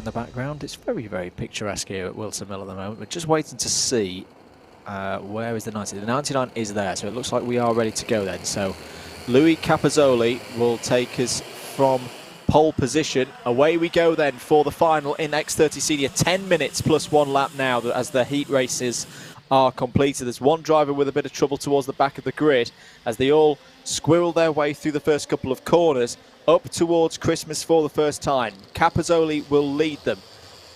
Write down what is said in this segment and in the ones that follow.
the background. It's very, very picturesque here at Whilton Mill at the moment. We're just waiting to see where is the 90. The 99 is there, so it looks like we are ready to go then. So Louis Capozzoli will take us from pole position. Away we go then for the final in X30 Senior. 10 minutes plus 1 lap now as the heat races are completed. There's one driver with a bit of trouble towards the back of the grid as they all squirrel their way through the first couple of corners up towards Christmas for the first time. Capozzoli will lead them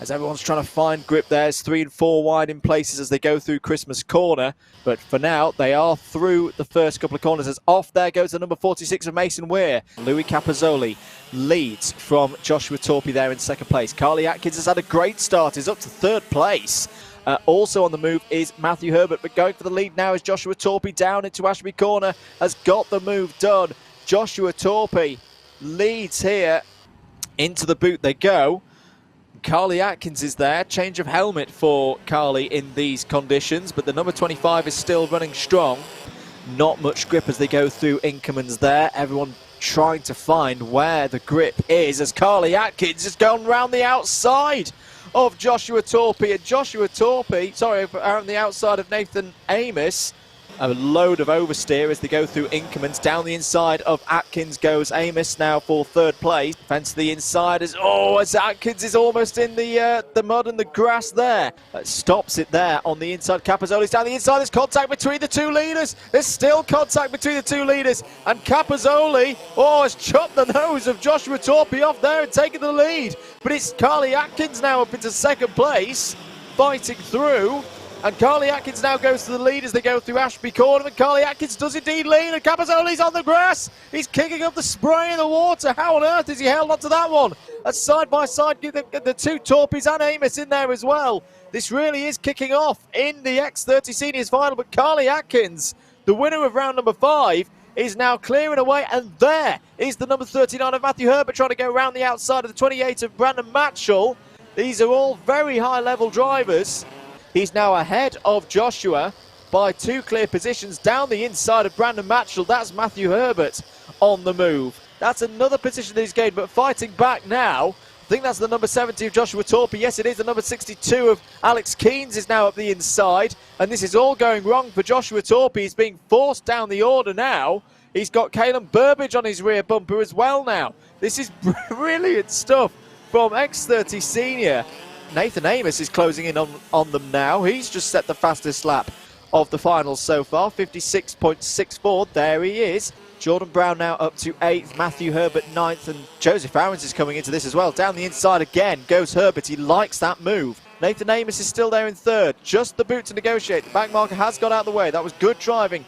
as everyone's trying to find grip there. It's 3 and 4 wide in places as they go through Christmas corner, but for now they are through the first couple of corners as off there goes the number 46 of Mason Weir. Louis Capozzoli leads from Joshua Torpey there in second place. Carly Atkins has had a great start, is up to third place. Also on the move is Matthew Herbert, but going for the lead now is Joshua Torpey down into Ashby Corner, has got the move done. Joshua Torpey leads here, into the boot they go. Carly Atkins is there, change of helmet for Carly in these conditions, but the number 25 is still running strong. Not much grip as they go through Inkermans there, everyone trying to find where the grip is as Carly Atkins has gone round the outside of Joshua Torpey, and Joshua Torpey, sorry, around the outside of Nathan Amos. A load of oversteer as they go through Inkermans. Down the inside of Atkins goes Amos now for third place. Fence to the inside as Atkins is almost in the mud and the grass there. Stops it there on the inside. Capozzoli's down the inside. There's contact between the two leaders. There's still contact between the two leaders. And Capozzoli, has chopped the nose of Joshua Torpey off there and taken the lead. But it's Carly Atkins now up into second place, fighting through. And Carly Atkins now goes to the lead as they go through Ashby Corner. And Carly Atkins does indeed lead. And Capozzoli's on the grass. He's kicking up the spray in the water. How on earth has he held onto that one? As side by side, the two Torpeys and Amos in there as well. This really is kicking off in the X30 Seniors final. But Carly Atkins, the winner of round number 5, is now clearing away. And there is the number 39 of Matthew Herbert trying to go around the outside of the 28 of Brandon Matchell. These are all very high-level drivers. He's now ahead of Joshua by 2 clear positions down the inside of Brandon Matchell. That's Matthew Herbert on the move. That's another position that he's gained, but fighting back now. I think that's the number 70 of Joshua Torpey. Yes, it is. The number 62 of Alex Keynes is now up the inside. And this is all going wrong for Joshua Torpey. He's being forced down the order now. He's got Caelan Burbage on his rear bumper as well now. This is brilliant stuff from X30 Senior. Nathan Amos is closing in on them now. He's just set the fastest lap of the finals so far, 56.64. There he is. Jordan Brown now up to 8th, Matthew Herbert 9th, and Joseph Aarons is coming into this as well. Down the inside again goes Herbert. He likes that move. Nathan Amos is still there in 3rd. Just the boot to negotiate. The back marker has got out of the way. That was good driving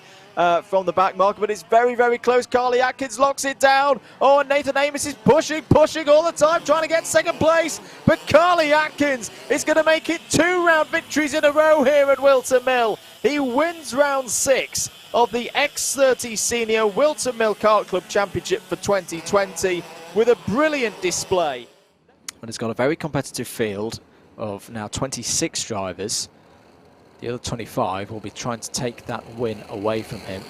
from the back marker, but it's very, very close. Carly Atkins locks it down. And Nathan Amos is pushing all the time, trying to get second place. But Carly Atkins is going to make it 2 round victories in a row here at Whilton Mill. He wins round 6 of the X30 Senior Whilton Mill Kart Club Championship for 2020 with a brilliant display. And it's got a very competitive field of now 26 drivers. The other 25 will be trying to take that win away from him.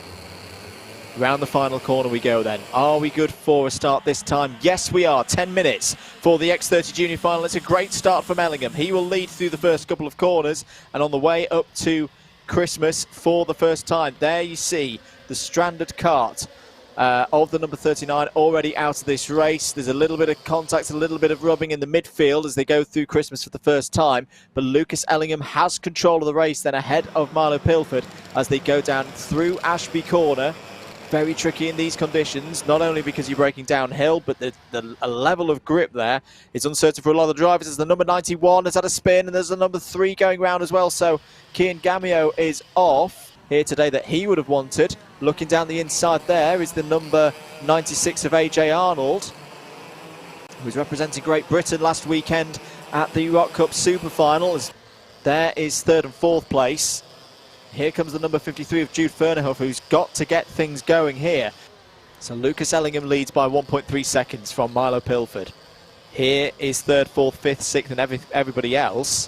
Round the final corner we go then. Are we good for a start this time? Yes, we are. 10 minutes for the X30 Junior Final. It's a great start from Ellingham. He will lead through the first couple of corners and on the way up to Christmas for the first time. There you see the stranded kart of the number 39 already out of this race. There's a little bit of contact, a little bit of rubbing in the midfield as they go through Christmas for the first time. But Lucas Ellingham has control of the race then ahead of Milo Pilford as they go down through Ashby Corner. Very tricky in these conditions, not only because you're breaking downhill, but the level of grip there is uncertain for a lot of the drivers as the number 91 has had a spin and there's the number 3 going round as well. So Kian Gamio is off here today that he would have wanted. Looking down the inside there is the number 96 of AJ Arnold, who's representing Great Britain last weekend at the Rock Cup Super Finals. There is 3rd and 4th place. Here comes the number 53 of Jude Fernerhoff, who's got to get things going here. So Lucas Ellingham leads by 1.3 seconds from Milo Pilford. Here is 3rd, 4th, 5th, 6th and everybody else.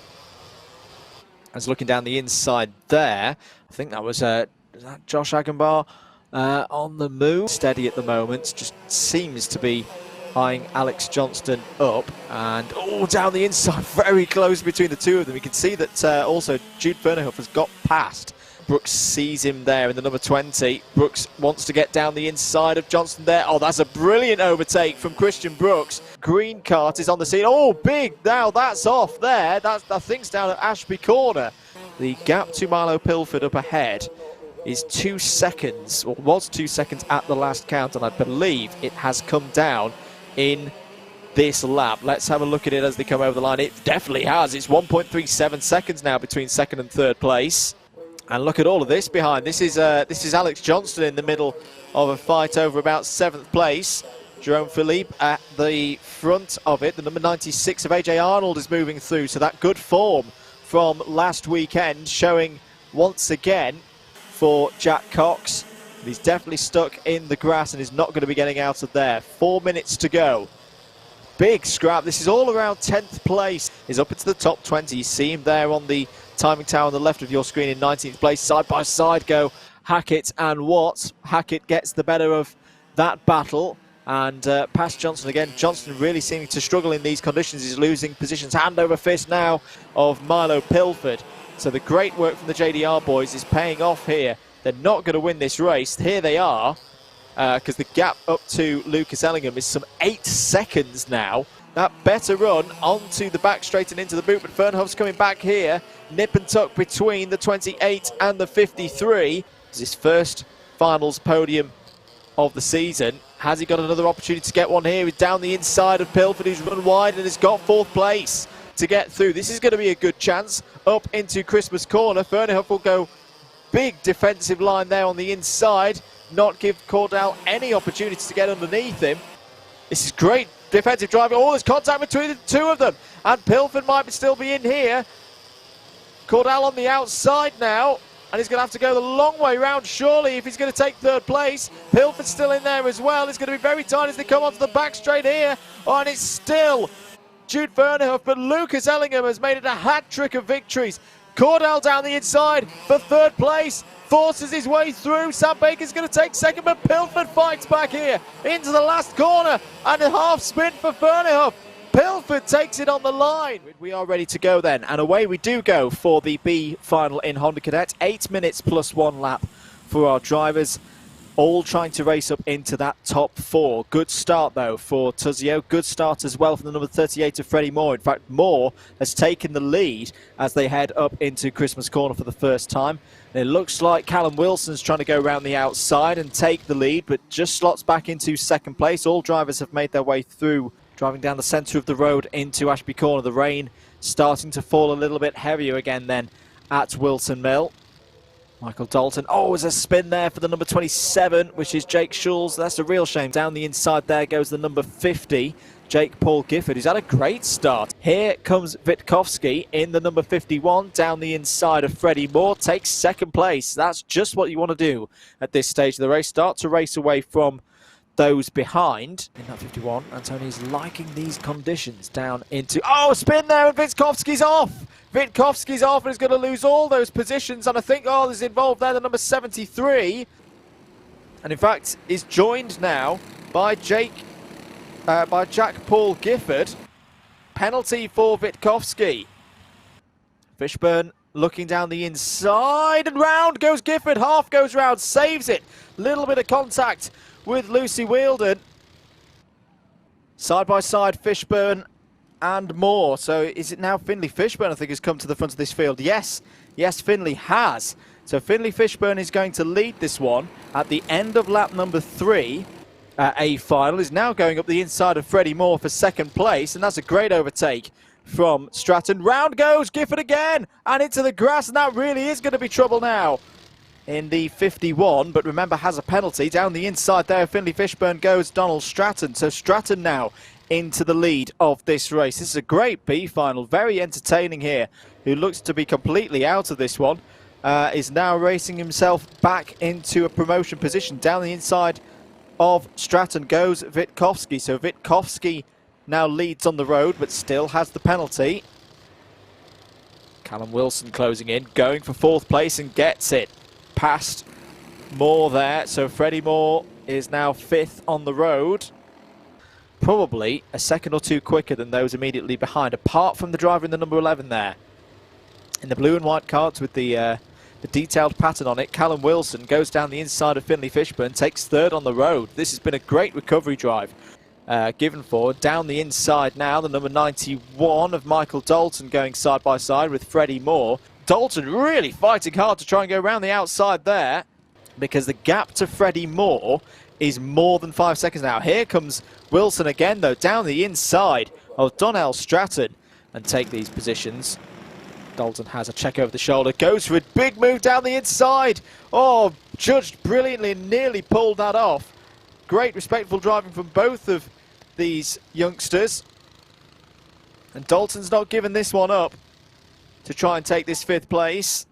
As looking down the inside there, I think that was Josh Agenbar on the move. Steady at the moment, just seems to be eyeing Alex Johnston up, and down the inside, very close between the two of them. You can see that also Jude Vernehoff has got past. Brooks sees him there in the number 20. Brooks wants to get down the inside of Johnston there. Oh, that's a brilliant overtake from Christian Brooks. Green kart is on the scene. Oh, big, now that's off there. That thing's down at Ashby Corner. The gap to Milo Pilford up ahead is 2 seconds, or was 2 seconds at the last count, and I believe it has come down in this lap. Let's have a look at it as they come over the line. It definitely has. It's 1.37 seconds now between second and third place. And look at all of this behind. This is Alex Johnston in the middle of a fight over about 7th place. Jerome Philippe at the front of it. The number 96 of AJ Arnold is moving through. So that good form from last weekend showing once again for Jack Cox. He's definitely stuck in the grass and is not going to be getting out of there. 4 minutes to go. Big scrap. This is all around 10th place. He's up into the top 20. You see him there on the timing tower on the left of your screen in 19th place. Side by side go Hackett and Watts. Hackett gets the better of that battle and past Johnston again. Johnston really seeming to struggle in these conditions. He's losing positions hand over fist now of Milo Pilford. So the great work from the JDR boys is paying off here. They're not going to win this race. Here they are, because the gap up to Lucas Ellingham is some 8 seconds now. That better run onto the back straight and into the boot, but Fernhoff's coming back here. Nip and tuck between the 28 and the 53. It's his first finals podium of the season. Has he got another opportunity to get one here? He's down the inside of Pilford, who's run wide and has got 4th place to get through. This is going to be a good chance. Up into Christmas Corner. Fernhoff will go big defensive line there on the inside. Not give Cordell any opportunity to get underneath him. This is great defensive driving. Oh, there's contact between the two of them. And Pilford might still be in here. Cordell on the outside now. And he's going to have to go the long way round, surely, if he's going to take 3rd place. Pilford's still in there as well. It's going to be very tight as they come onto the back straight here. Oh, and it's still Jude Vernehoff, but Lucas Ellingham has made it a hat-trick of victories. Cordell down the inside for 3rd place. Forces his way through. Sam Baker's going to take 2nd, but Pilford fights back here into the last corner. And a half spin for Vernehoff. Pilford takes it on the line. We are ready to go then, and away we do go for the B final in Honda Cadet. 8 minutes plus 1 lap for our drivers, all trying to race up into that top 4. Good start though for Tuzio. Good start as well from the number 38 of Freddie Moore. In fact, Moore has taken the lead as they head up into Christmas Corner for the first time. And it looks like Callum Wilson's trying to go around the outside and take the lead, but just slots back into 2nd place. All drivers have made their way through, driving down the centre of the road into Ashby Corner. The rain starting to fall a little bit heavier again then at Whilton Mill. Michael Dalton. Oh, there's a spin there for the number 27, which is Jake Schulz. That's a real shame. Down the inside there goes the number 50, Jake Paul Gifford, who's had a great start. Here comes Witkowski in the number 51, down the inside of Freddie Moore, takes 2nd place. That's just what you want to do at this stage of the race. Start to race away from those behind. In that 51, Antoni's liking these conditions down into... Oh, spin there, and Witkowski's off! Witkowski's off and is going to lose all those positions, and I think, there's involved there the number 73. And in fact, is joined now by Jack Paul Gifford. Penalty for Witkowski. Fishburne looking down the inside, and round goes Gifford. Half goes round, saves it. Little bit of contact with Lucy Wheeldon. Side by side, Fishburne and Moore. So is it now Finley Fishburne, I think, has come to the front of this field? Yes, Finley has. So Finley Fishburne is going to lead this one at the end of lap number 3. A final is now going up the inside of Freddie Moore for 2nd place, and that's a great overtake from Stratton. Round goes Gifford again, and into the grass, and that really is going to be trouble now in the 51, but remember, has a penalty. Down the inside there, Finley Fishburne goes Donald Stratton. So Stratton now into the lead of this race. This is a great B final, very entertaining here. Who looks to be completely out of this one, is now racing himself back into a promotion position. Down the inside of Stratton goes Witkowski. So Witkowski now leads on the road, but still has the penalty. Callum Wilson closing in, going for 4th place and gets it past Moore there. So Freddie Moore is now 5th on the road. probably a second or two quicker than those immediately behind, apart from the driver in the number 11 there. In the blue and white karts with the detailed pattern on it, Callum Wilson goes down the inside of Finlay Fishburn, takes third on the road. This has been a great recovery drive given forward. Down the inside now, the number 91 of Michael Dalton going side by side with Freddie Moore. Dalton really fighting hard to try and go around the outside there, because the gap to Freddie Moore is more than 5 seconds now. Here comes Wilson again, though, down the inside of Donnell Stratton, and take these positions. Dalton has a check over the shoulder, goes for a big move down the inside. Oh, judged brilliantly and nearly pulled that off. Great respectful driving from both of these youngsters. And Dalton's not given this one up to try and take this 5th place,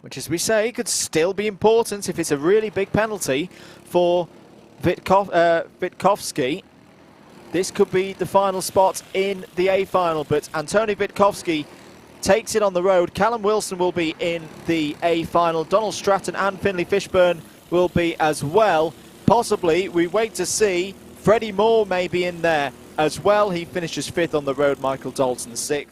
which, as we say, could still be important if it's a really big penalty for Witkowski. This could be the final spot in the A final, but Antoni Witkowski takes it on the road. Callum Wilson will be in the A final. Donald Stratton and Finlay Fishburn will be as well. Possibly, we wait to see. Freddie Moore may be in there as well. He finishes 5th on the road, Michael Dalton 6th.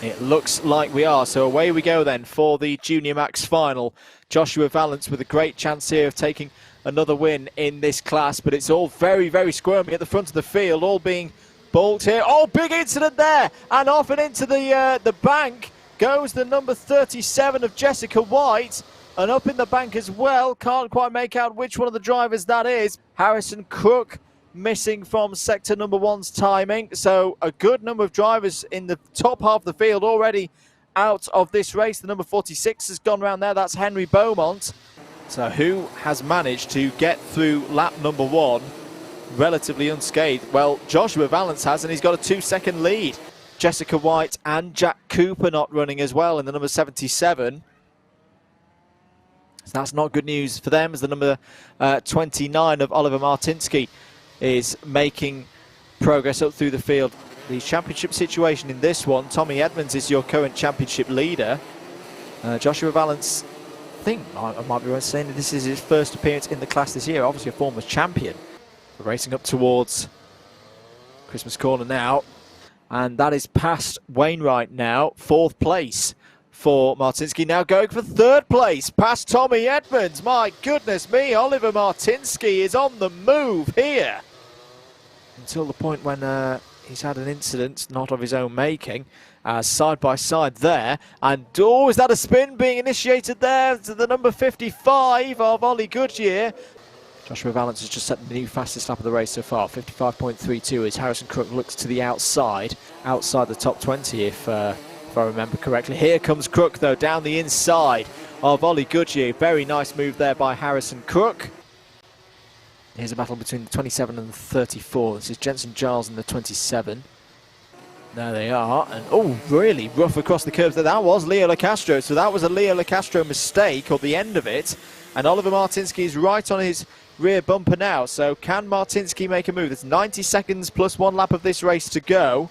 It looks like we are. So away we go then for the Junior Max final. Joshua Vallance with a great chance here of taking another win in this class, but it's all very, very squirmy at the front of the field, all being balked here. Oh, big incident there, and off and into the bank goes the number 37 of Jessica White, and up in the bank as well. Can't quite make out which one of the drivers that is. Harrison Crook missing from sector number 1's timing, so a good number of drivers in the top half of the field already out of this race. The number 46 has gone round there, that's Henry Beaumont. So who has managed to get through lap number 1 relatively unscathed? Well, Joshua Vallance has, and he's got a 2-second lead. Jessica White and Jack Cooper not running as well in the number 77. So that's not good news for them, as the number 29 of Oliver Martinsky is making progress up through the field. The championship situation in this one, Tommy Edmonds is your current championship leader. Joshua Vallance, I think I might be right saying that this is his first appearance in the class this year, obviously a former champion. We're racing up towards Christmas Corner now, and that is past Wainwright now. 4th place for Martinsky, now going for 3rd place past Tommy Edmonds. My goodness me, Oliver Martinsky is on the move here. Until the point when he's had an incident, not of his own making, side by side there. And oh, is that a spin being initiated there to the number 55 of Ollie Goodyear? Joshua Vallance has just set the new fastest lap of the race so far, 55.32, as Harrison Crook looks to the outside the top 20 if I remember correctly. Here comes Crook though, down the inside of Ollie Goodyear. Very nice move there by Harrison Crook. Here's a battle between the 27 and the 34. This is Jensen Giles in the 27. There they are, and oh, really rough across the curves there. That was Leo LaCastro, so that was a Leo LaCastro mistake, or the end of it. And Oliver Martinsky is right on his rear bumper now, so can Martinsky make a move? There's 90 seconds plus 1 lap of this race to go.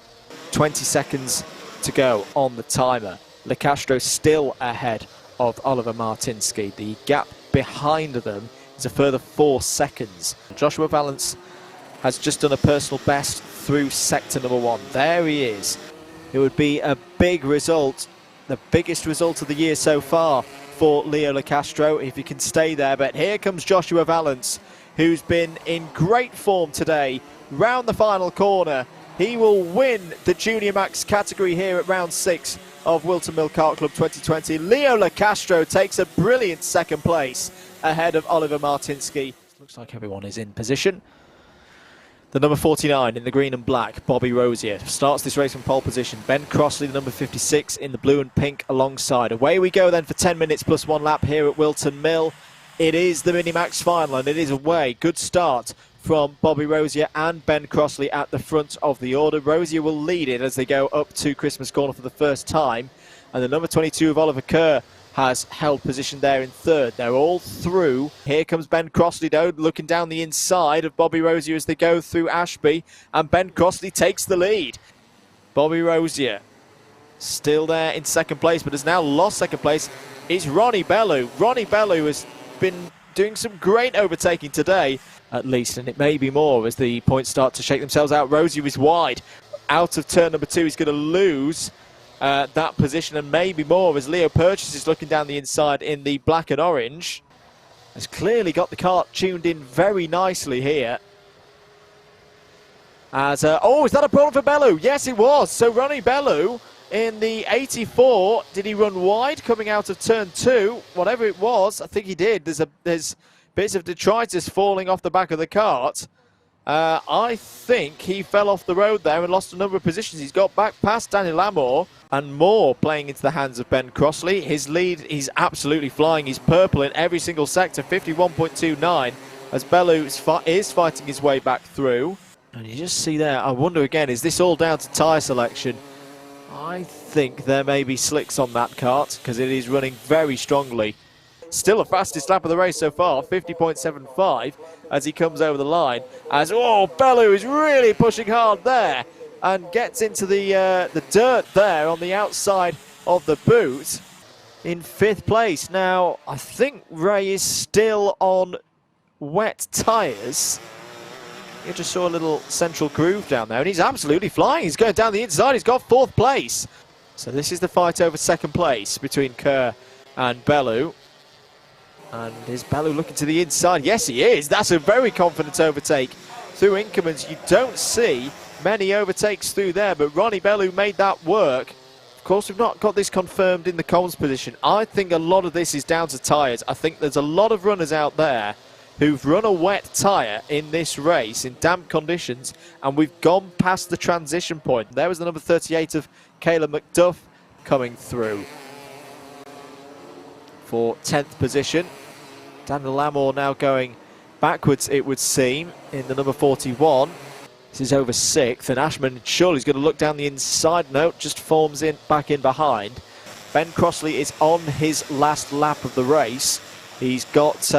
20 seconds to go on the timer. LaCastro still ahead of Oliver Martinsky. The gap behind them is a further 4 seconds. Joshua Vallance has just done a personal best through sector number 1. There he is. It would be a big result, the biggest result of the year so far for Leo LaCastro if he can stay there. But here comes Joshua Vallance, who's been in great form today. Round the final corner, he will win the Junior Max category here at round 6 of Whilton Mill Kart Club 2020. Leo LaCastro takes a brilliant 2nd place ahead of Oliver Martinsky. Looks like everyone is in position. The number 49 in the green and black, Bobby Rosier, starts this race from pole position. Ben Crossley, the number 56, in the blue and pink alongside. Away we go then for 10 minutes plus 1 lap here at Whilton Mill. It is the Mini-Max final, and it is away. Good start from Bobby Rosier and Ben Crossley at the front of the order. Rosier will lead it as they go up to Christmas Corner for the first time. And the number 22 of Oliver Kerr has held position there in 3rd. They're all through. Here comes Ben Crossley, though, looking down the inside of Bobby Rosier as they go through Ashby, and Ben Crossley takes the lead. Bobby Rosier still there in 2nd place, but has now lost 2nd place. It's Ronnie Bellew. Ronnie Bellew has been doing some great overtaking today. at least, and it may be more as the points start to shake themselves out. Rosie is wide. Out of turn number 2, he's going to lose that position and maybe more as Leo Purchase is looking down the inside in the black and orange. Has clearly got the kart tuned in very nicely here. As oh, is that a problem for Bellew? Yes, it was. So Ronnie Bellew in the 84, did he run wide coming out of turn 2? Whatever it was, I think he did. There's bits of detritus falling off the back of the kart. I think he fell off the road there and lost a number of positions. He's got back past Daniel Lamore and more playing into the hands of Ben Crossley. His lead, he's absolutely flying. He's purple in every single sector, 51.29, as Bellew is fighting his way back through. And you just see there, I wonder again, is this all down to tyre selection? I think there may be slicks on that kart because it is running very strongly. Still the fastest lap of the race so far, 50.75 as he comes over the line. As, oh, Bellew is really pushing hard there and gets into the dirt there on the outside of the boot in 5th place. Now, I think Ray is still on wet tyres. You just saw a little central groove down there, and he's absolutely flying. He's going down the inside. He's got 4th place. So this is the fight over 2nd place between Kerr and Bellew. And is Bellew looking to the inside? Yes, he is. That's a very confident overtake through Inkermans. You don't see many overtakes through there, but Ronnie Bellew made that work. Of course, we've not got this confirmed in the comms position. I think a lot of this is down to tyres. I think there's a lot of runners out there who've run a wet tyre in this race in damp conditions, and we've gone past the transition point. There was the number 38 of Kayla McDuff coming through for 10th position. Daniel Lamore now going backwards, it would seem, in the number 41. This is over 6th, and Ashman surely is going to look down the inside. No, just forms in back in behind. Ben Crossley is on his last lap of the race. He's got,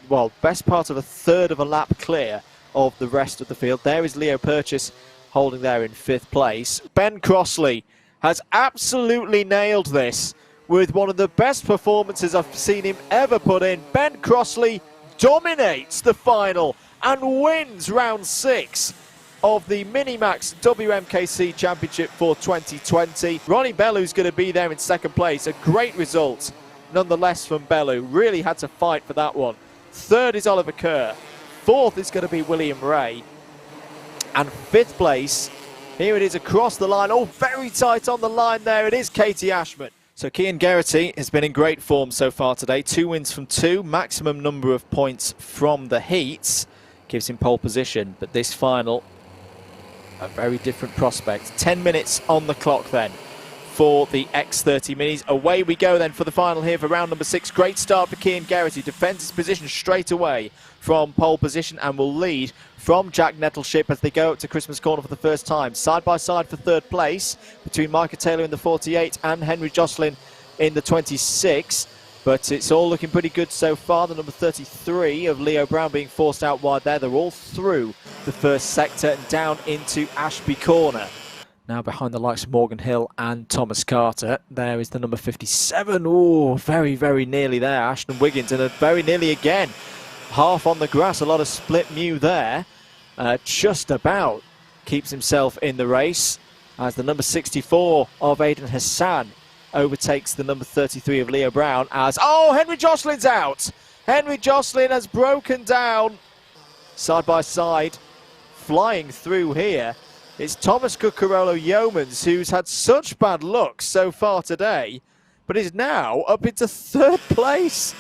well, best part of a third of a lap clear of the rest of the field. There is Leo Purchase holding there in 5th place. Ben Crossley has absolutely nailed this with one of the best performances I've seen him ever put in. Ben Crossley dominates the final and wins round 6 of the Minimax WMKC Championship for 2020. Ronnie Bellew's going to be there in 2nd place. A great result nonetheless from Bellew. Really had to fight for that one. 3rd is Oliver Kerr. 4th is going to be William Ray. And 5th place, here it is across the line. Oh, very tight on the line there. It is Katie Ashman. So Cian Geraghty has been in great form so far today. 2 wins from 2, maximum number of points from the heats. Gives him pole position, but this final, a very different prospect. 10 minutes on the clock then for the X30 Minis. Away we go then for the final here for round number 6. Great start for Cian Geraghty. Defends his position straight away from pole position and will lead from Jack Nettleship as they go up to Christmas Corner for the first time. Side by side for 3rd place between Micah Taylor in the 48 and Henry Jocelyn in the 26. But it's all looking pretty good so far. The number 33 of Leo Brown being forced out wide there. They're all through the first sector and down into Ashby Corner. Now behind the likes of Morgan Hill and Thomas Carter. There is the number 57. Oh, very, very nearly there. Ashton Wiggins, and very nearly again. Half on the grass, a lot of split mew there. Just about keeps himself in the race as the number 64 of Aidan Hassan overtakes the number 33 of Leo Brown as, oh, Henry Jocelyn's out. Henry Jocelyn has broken down side by side, flying through here. It's Thomas Cucurolo Yeomans, who's had such bad luck so far today, but is now up into 3rd place.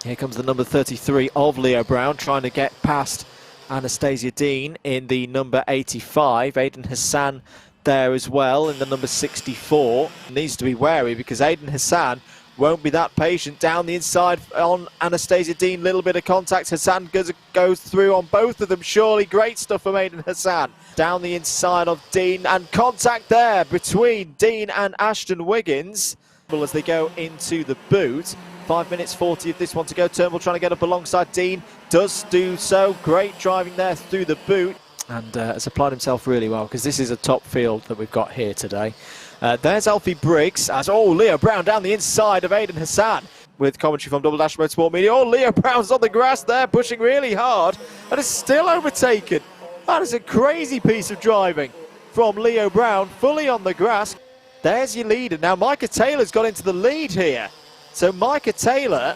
Here comes the number 33 of Leo Brown, trying to get past Anastasia Dean in the number 85. Aidan Hassan there as well in the number 64. Needs to be wary because Aidan Hassan won't be that patient. Down the inside on Anastasia Dean, little bit of contact. Hassan goes through on both of them. Surely great stuff from Aidan Hassan. Down the inside of Dean and contact there between Dean and Ashton Wiggins as they go into the boot. 5 minutes 40 of this one to go. Turnbull trying to get up alongside Dean. Does do so. Great driving there through the boot. And has applied himself really well because this is a top field that we've got here today. There's Alfie Briggs as, oh, Leo Brown down the inside of Aidan Hassan with commentary from Double Dash Motorsport Media. Oh, Leo Brown's on the grass there, pushing really hard and is still overtaken. That is a crazy piece of driving from Leo Brown, fully on the grass. There's your leader. Now Micah Taylor's got into the lead here. So Micah Taylor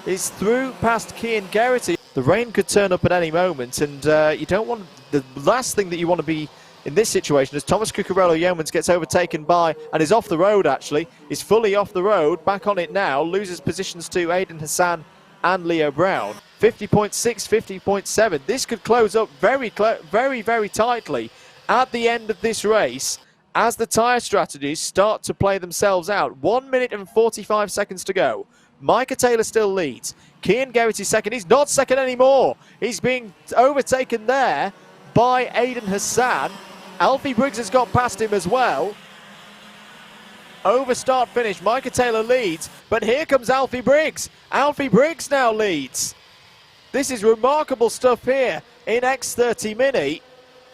is through past Cian Geraghty. The rain could turn up at any moment, and you don't want, the last thing that you want to be in this situation as Thomas Cucurella Yeomans gets overtaken by, and is off the road actually, is fully off the road, back on it now, loses positions to Aidan Hassan and Leo Brown. 50.6, 50.7. This could close up very, very tightly at the end of this race as the tyre strategies start to play themselves out. 1 minute and 45 seconds to go. Micah Taylor still leads. Cian Geraghty second. He's not second anymore. He's being overtaken there by Aidan Hassan. Alfie Briggs has got past him as well. Over start finish, Micah Taylor leads, but here comes Alfie Briggs. Alfie Briggs now leads. This is remarkable stuff here in X30 Mini.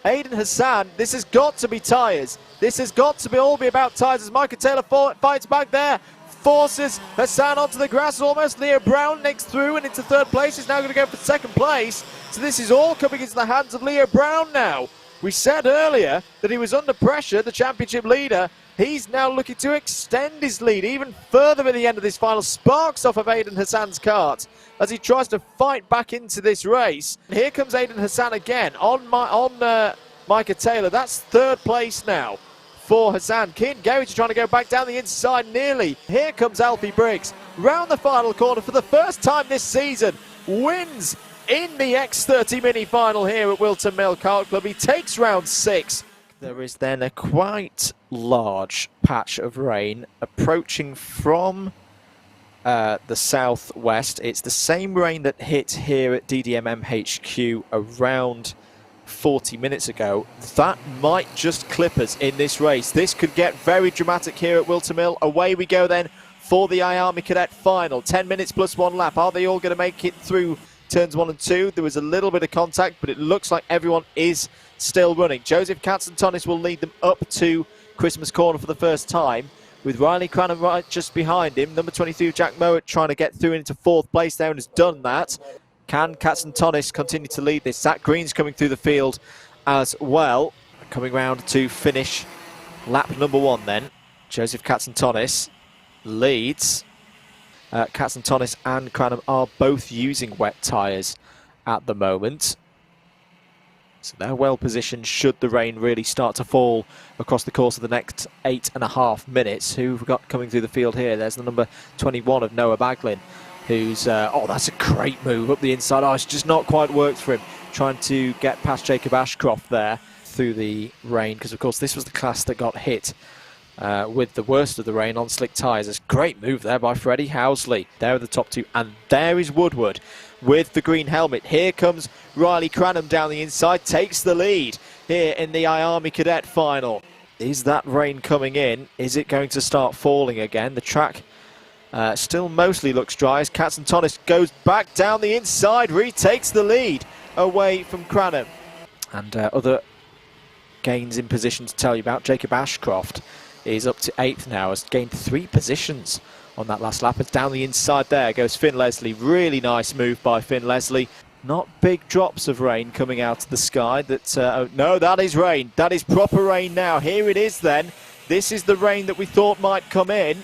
Aidan Hassan, this has got to be tyres. This has got to all be about tyres as Micah Taylor fights back there. Forces Hassan onto the grass almost. Leo Brown next through and into third place. He's now going to go for second place. So this is all coming into the hands of Leo Brown now. We said earlier that he was under pressure, the championship leader. He's now looking to extend his lead even further at the end of this final. Sparks off of Aidan Hassan's kart as he tries to fight back into this race. And here comes Aidan Hassan again on Micah Taylor. That's third place now for Hassan. Cian Geraghty trying to go back down the inside nearly. Here comes Alfie Briggs round the final corner for the first time this season. Wins in the X30 Mini Final here at Whilton Mill Kart Club. He takes round 6. There is then a quite large patch of rain approaching from the southwest. It's the same rain that hit here at DDMM HQ around 40 minutes ago. That might just clip us in this race. This could get very dramatic here at Whilton Mill. Away we go then for the IAME Cadet Final. 10 minutes plus 1 lap. Are they all going to make it through turns 1 and 2? There was a little bit of contact, but it looks like everyone is still running. Joseph Katzentonis will lead them up to Christmas Corner for the first time, with Riley Cranham right just behind him. Number 22, Jack Mowat, trying to get through into 4th place there and has done that. Can Katzentonis continue to lead this? Zach Green's coming through the field as well. Coming round to finish lap number 1 then. Joseph Katzentonis leads. Katzentonis and Cranham are both using wet tyres at the moment. So they're well positioned should the rain really start to fall across the course of the next 8.5 minutes. Who we've got coming through the field here? There's the number 21 of Noah Baglin, who's, oh, that's a great move up the inside. Oh, it's just not quite worked for him, trying to get past Jacob Ashcroft there through the rain, because of course this was the class that got hit with the worst of the rain on slick tyres. It's a great move there by Freddie Housley. There are the top 2, and there is Woodward with the green helmet. Here comes Riley Cranham down the inside, takes the lead here in the IAME Cadet Final. Is that rain coming in? Is it going to start falling again? The track still mostly looks dry as Katzentonis goes back down the inside, retakes the lead away from Cranham. And other gains in position to tell you about. Jacob Ashcroft is up to 8th now, has gained 3 positions on that last lap. It's down the inside there goes Finn Leslie. Really nice move by Finn Leslie. Not big drops of rain coming out of the sky. No, that is rain. That is proper rain now. Here it is then. This is the rain that we thought might come in.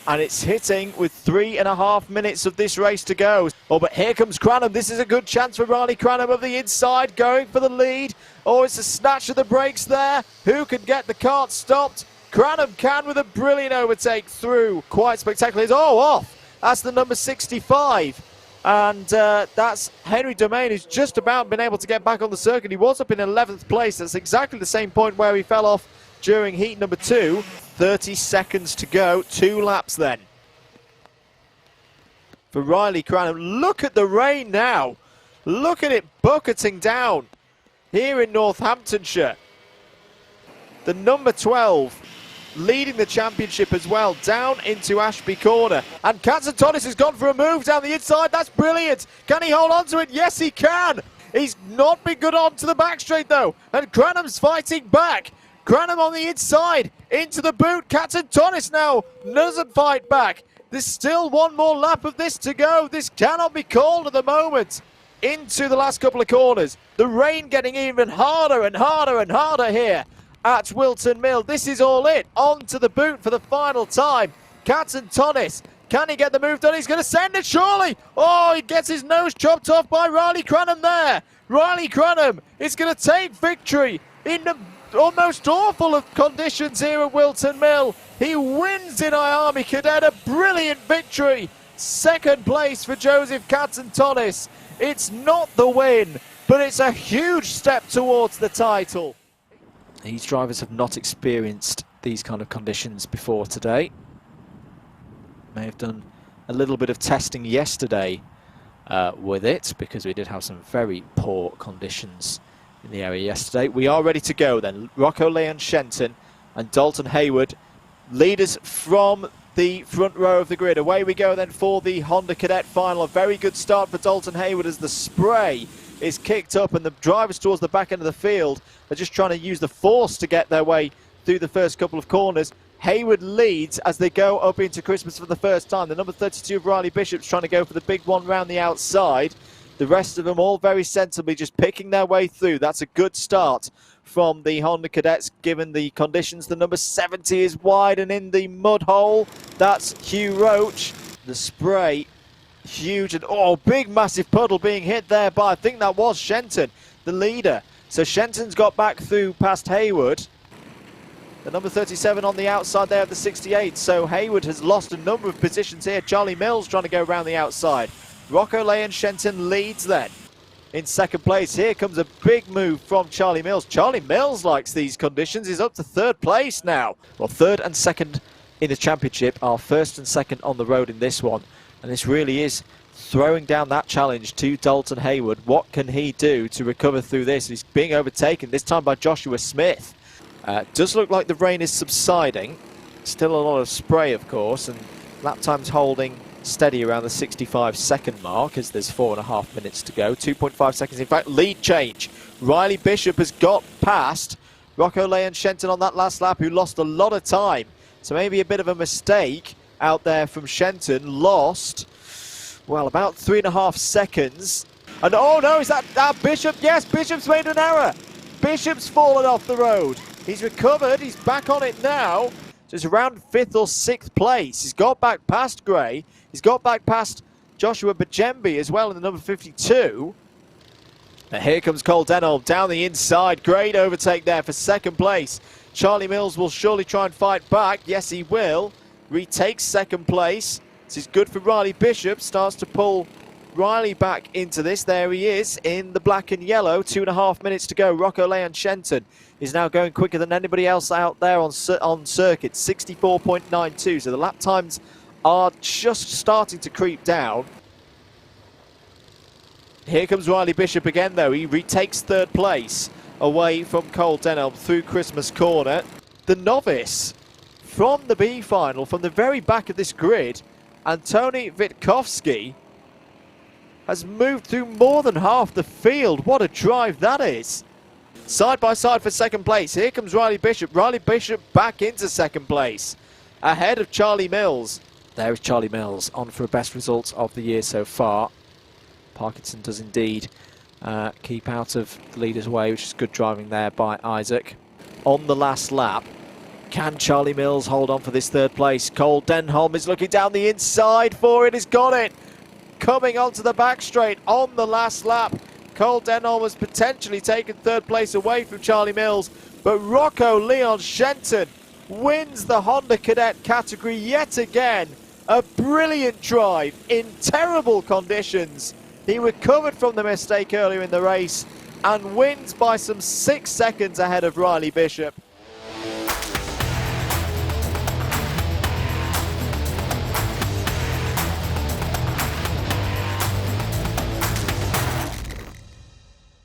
And it's hitting with 3.5 minutes of this race to go. Oh, but here comes Cranham. This is a good chance for Riley Cranham of the inside, going for the lead. Oh, it's a snatch of the brakes there. Who can get the kart stopped? Cranham can with a brilliant overtake through. Quite spectacular. Oh, off. That's the number 65. And that's Henry Domain, who's just about been able to get back on the circuit. He was up in 11th place. That's exactly the same point where he fell off during heat number 2. 30 seconds to go, 2 laps then for Riley Cranham. Look at the rain now. Look at it bucketing down here in Northamptonshire. The number 12 leading the championship as well, down into Ashby Corner. And Katzentonis has gone for a move down the inside. That's brilliant. Can he hold on to it? Yes, he can. He's not been good on to the back straight, though. And Cranham's fighting back. Cranham on the inside, into the boot. Katzentonis now doesn't fight back. There's still 1 more lap of this to go. This cannot be called at the moment. into the last couple of corners. The rain getting even harder and harder and harder here at Whilton Mill. This is all it. On to the boot for the final time. Katsantonis, can he get the move done? He's going to send it, surely. Oh, he gets his nose chopped off by Riley Cranham there. Riley Cranham is going to take victory in the almost awful of conditions here at Whilton Mill. He wins in IAME Cadet, a brilliant victory. Second place for Joseph Katsantonis. It's not the win, but it's a huge step towards the title. These drivers have not experienced these kind of conditions before today. May have done a little bit of testing yesterday with it, because we did have some very poor conditions in the area yesterday. We are ready to go then. Rocco Leon Shenton and Dalton Hayward, leaders from the front row of the grid. Away we go then for the Honda Cadet final. A very good start for Dalton Hayward as the spray is kicked up and the drivers towards the back end of the field are just trying to use the force to get their way through the first couple of corners. Hayward leads as they go up into Christmas for the first time. The number 32 of Riley Bishop's trying to go for the big one round the outside. The rest of them all very sensibly just picking their way through. That's a good start from the Honda Cadets given the conditions. The number 70 is wide and in the mud hole. That's Hugh Roach. The spray huge and oh, big massive puddle being hit there by, I think that was Shenton, the leader. So Shenton's got back through past Hayward. The number 37 on the outside there of the 68. So Hayward has lost a number of positions here. Charlie Mills trying to go around the outside. Rocco Leon Shenton leads then in second place. Here comes a big move from Charlie Mills. Charlie Mills likes these conditions. He's up to third place now. Well, third and second in the championship are first and second on the road in this one. And this really is throwing down that challenge to Dalton Hayward. What can he do to recover through this? He's being overtaken, this time by Joshua Smith. Does look like the rain is subsiding. Still a lot of spray, of course, and lap time's holding steady around the 65-second mark as there's 4.5 minutes to go. 2.5 seconds, in fact, lead change. Riley Bishop has got past Rocco Leon Shenton on that last lap, who lost a lot of time. So maybe a bit of a mistake out there from Shenton. Lost, well, about 3.5 seconds. And oh no, is that Bishop? Yes, Bishop's made an error. Bishop's fallen off the road. He's recovered, he's back on it now. So it's around 5th or 6th place. He's got back past Gray. He's got back past Joshua Bajembi as well in the number 52. And here comes Cole Denholm down the inside. Great overtake there for second place. Charlie Mills will surely try and fight back. Yes, he will. Retakes second place. This is good for Riley Bishop. Starts to pull Riley back into this. There he is in the black and yellow. 2.5 minutes to go. Rocco Leon Shenton is now going quicker than anybody else out there on circuit. 64.92. So the lap times are just starting to creep down. Here comes Riley Bishop again, though. He retakes third place away from Cole Denholm through Christmas Corner. The novice from the B final, from the very back of this grid, Antoni Witkowski, has moved through more than half the field. What a drive that is. Side by side for second place. Here comes Riley Bishop. Riley Bishop back into second place, ahead of Charlie Mills. There is Charlie Mills on for best results of the year so far. Parkinson does indeed keep out of the leader's way, which is good driving there by Isaac. On the last lap, can Charlie Mills hold on for this third place? Cole Denholm is looking down the inside for it. He's got it. Coming onto the back straight on the last lap. Cole Denholm has potentially taken third place away from Charlie Mills, but Rocco Leon Shenton wins the Honda Cadet category yet again. A brilliant drive in terrible conditions. He recovered from the mistake earlier in the race and wins by some 6 seconds ahead of Riley Bishop.